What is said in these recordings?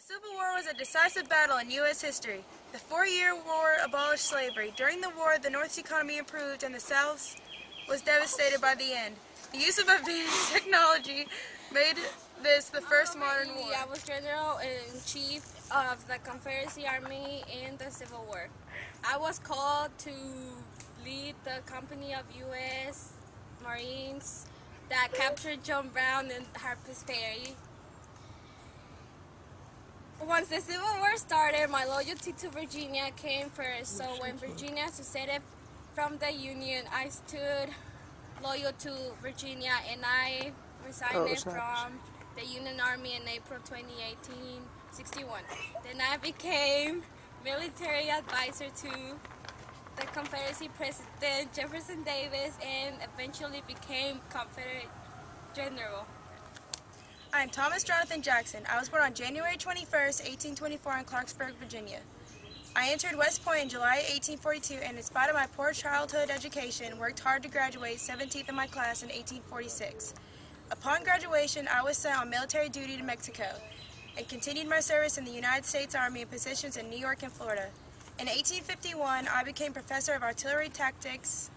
Civil War was a decisive battle in U.S. history. The 4-year war abolished slavery. During the war, the North's economy improved and the South was devastated by the end. The use of advanced technology made this the first modern war. I was General-in-Chief of the Confederacy Army in the Civil War. I was called to lead the company of U.S. Marines that captured John Brown and Harper's Ferry. Once the Civil War started, my loyalty to Virginia came first. So when Virginia seceded from the Union, I stood loyal to Virginia and I resigned from the Union Army in April 2061. Then I became military advisor to the Confederacy President Jefferson Davis and eventually became Confederate General. I am Thomas Jonathan Jackson. I was born on January 21st, 1824 in Clarksburg, Virginia. I entered West Point in July 1842 and in spite of my poor childhood education, worked hard to graduate 17th in my class in 1846. Upon graduation, I was sent on military duty to Mexico and continued my service in the United States Army in positions in New York and Florida. In 1851, I became professor of artillery tactics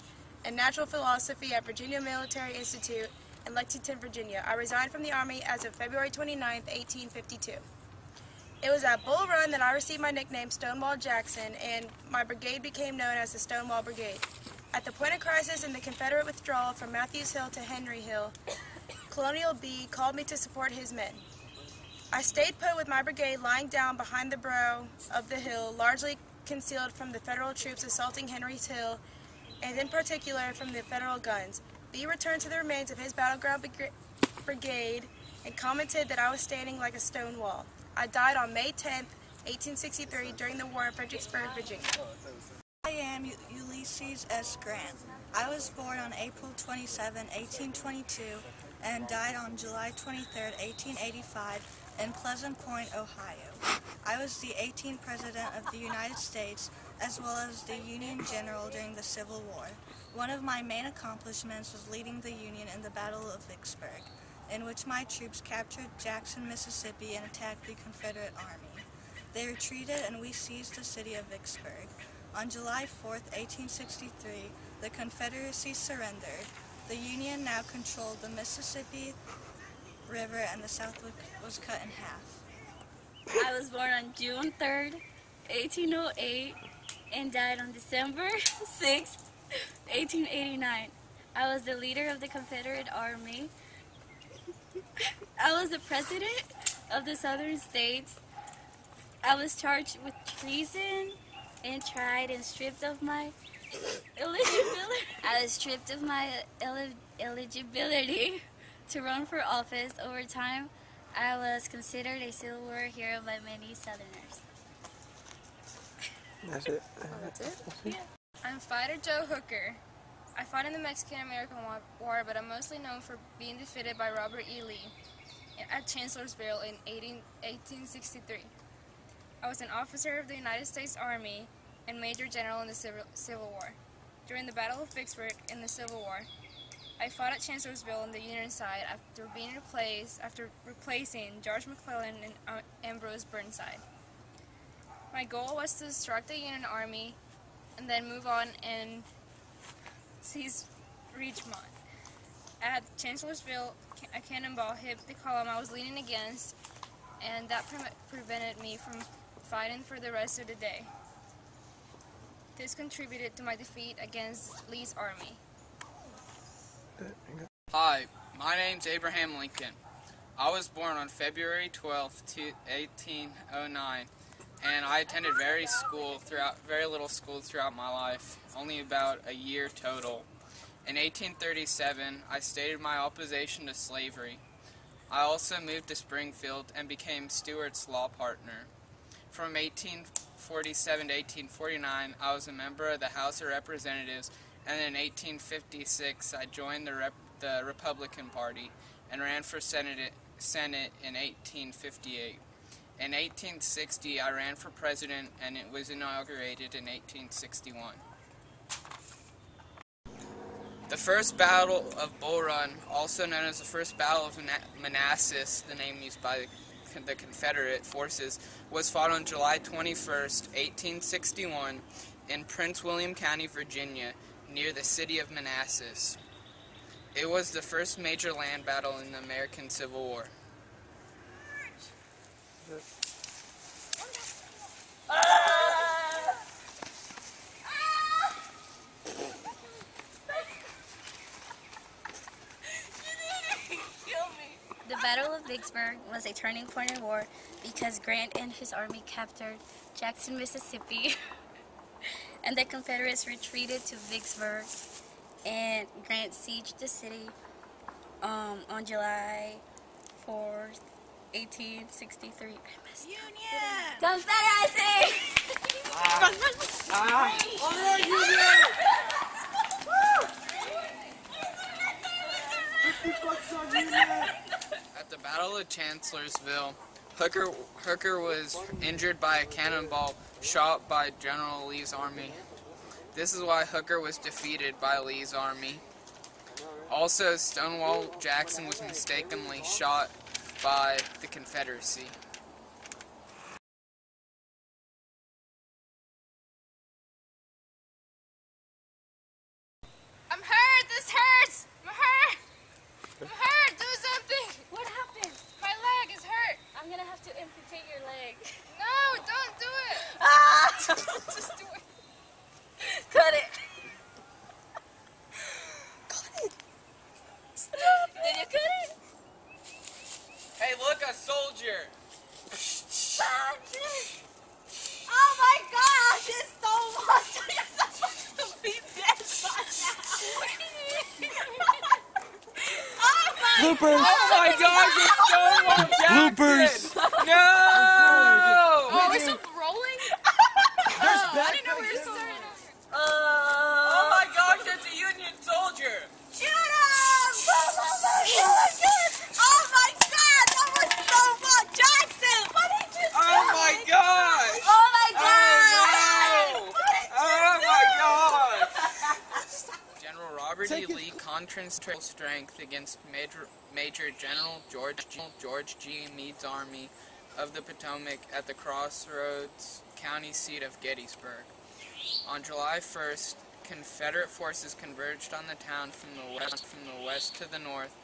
and natural philosophy at Virginia Military Institute in Lexington, Virginia. I resigned from the Army as of February 29, 1852. It was at Bull Run that I received my nickname Stonewall Jackson, and my brigade became known as the Stonewall Brigade. At the point of crisis in the Confederate withdrawal from Matthews Hill to Henry Hill, Colonial B called me to support his men. I stayed put with my brigade lying down behind the brow of the hill, largely concealed from the Federal troops assaulting Henry's Hill, and in particular from the Federal guns. B returned to the remains of his battleground brigade and commented that I was standing like a stone wall. I died on May 10, 1863 during the war in Fredericksburg, Virginia. I am Ulysses S. Grant. I was born on April 27, 1822 and died on July 23, 1885 in Pleasant Point, Ohio. I was the 18th President of the United States as well as the Union General during the Civil War. One of my main accomplishments was leading the Union in the Battle of Vicksburg, in which my troops captured Jackson, Mississippi and attacked the Confederate Army. They retreated and we seized the city of Vicksburg. On July 4, 1863, the Confederacy surrendered. The Union now controlled the Mississippi River and the South was cut in half. I was born on June 3rd, 1808 and died on December 6th, 1889. I was the leader of the Confederate Army. I was the president of the Southern states. I was charged with treason and tried and stripped of my eligibility. I was stripped of my eligibility to run for office. Over time, I was considered a Civil War hero by many Southerners. That's it. That's it? Yeah. I'm Fighter Joe Hooker. I fought in the Mexican-American War, but I'm mostly known for being defeated by Robert E. Lee at Chancellorsville in 1863. I was an officer of the United States Army and Major General in the Civil War. During the Battle of Vicksburg in the Civil War, I fought at Chancellorsville on the Union side after replacing George McClellan and Ambrose Burnside. My goal was to distract the Union Army and then move on and seize Richmond. At Chancellorsville, a cannonball hit the column I was leaning against, and that prevented me from fighting for the rest of the day. This contributed to my defeat against Lee's army. Hi, my name's Abraham Lincoln. I was born on February 12, 1809, and I attended very little school throughout my life, only about a year total. In 1837, I stated my opposition to slavery. I also moved to Springfield and became Stuart's law partner. From 1847 to 1849, I was a member of the House of Representatives, and then in 1856, I joined the Republican Party and ran for Senate in 1858. In 1860, I ran for president, and it was inaugurated in 1861. The First Battle of Bull Run, also known as the First Battle of Manassas, the name used by the the Confederate forces was fought on July 21st, 1861 in Prince William County, Virginia, near the city of Manassas. It was the first major land battle in the American Civil War. The Battle of Vicksburg was a turning point in war because Grant and his army captured Jackson, Mississippi, and the Confederates retreated to Vicksburg, and Grant sieged the city on July 4th, 1863. Union! Confederacy! At the Battle of Chancellorsville, Hooker was injured by a cannonball shot by General Lee's army. This is why Hooker was defeated by Lee's army. Also, Stonewall Jackson was mistakenly shot by the Confederacy. I'm hurt! This hurts! I'm hurt! I'm hurt! Do something! What happened? My leg is hurt! I'm gonna have to amputate your leg. No, don't do it! Just do it. Cut it! Did you cut it? Hey, look, a soldier! Oh my gosh, it's so much. You're supposed to be dead by now. Oh my Bloopers! Oh my gosh, it's Stonewall Jackson! Bloopers! No! Oh, we're still rolling? There's I didn't know we were still starting over. Oh my gosh, it's a Union soldier! Shoot him! Oh my god, that was so much. Jackson, what did you do? Oh my gosh! Oh my god! Oh my gosh! General Robert E. Lee concentrated strength against Major General George G. Meade's Army of the Potomac at the crossroads county seat of Gettysburg. On July 1st, Confederate forces converged on the town from the west to the north,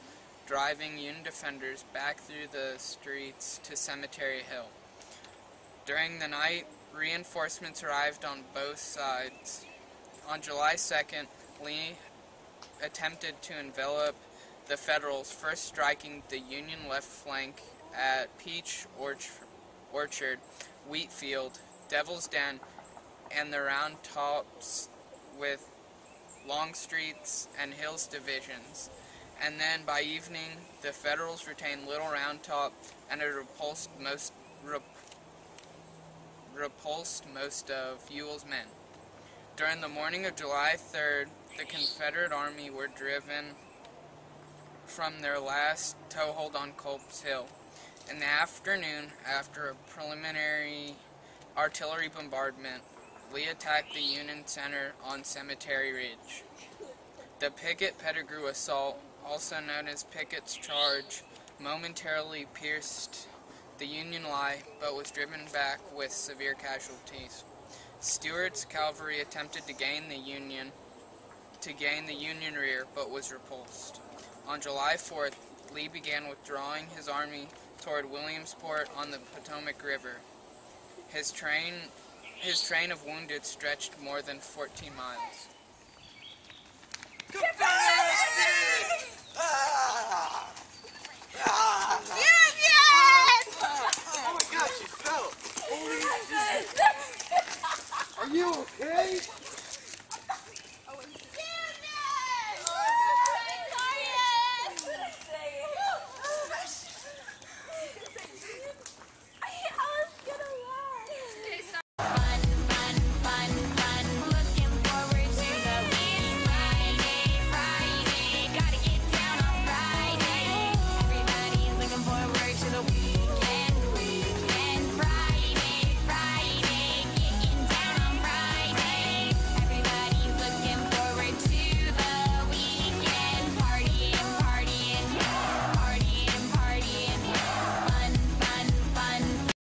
driving Union defenders back through the streets to Cemetery Hill. During the night, reinforcements arrived on both sides. On July 2nd, Lee attempted to envelop the Federals, first striking the Union left flank at Peach Orchard, Wheatfield, Devil's Den, and the Round Tops with Longstreet's and Hill's divisions. And then by evening, the Federals retained Little Round Top and had repulsed most of Ewell's men. During the morning of July 3rd, the Confederate Army were driven from their last toehold on Culp's Hill. In the afternoon, after a preliminary artillery bombardment, Lee attacked the Union center on Cemetery Ridge. The Pickett-Pettigrew assault, also known as Pickett's Charge, momentarily pierced the Union line, but was driven back with severe casualties. Stuart's cavalry attempted to gain the Union rear, but was repulsed. On July 4th, Lee began withdrawing his army toward Williamsport on the Potomac River. His train of wounded stretched more than 14 miles. Confederacy!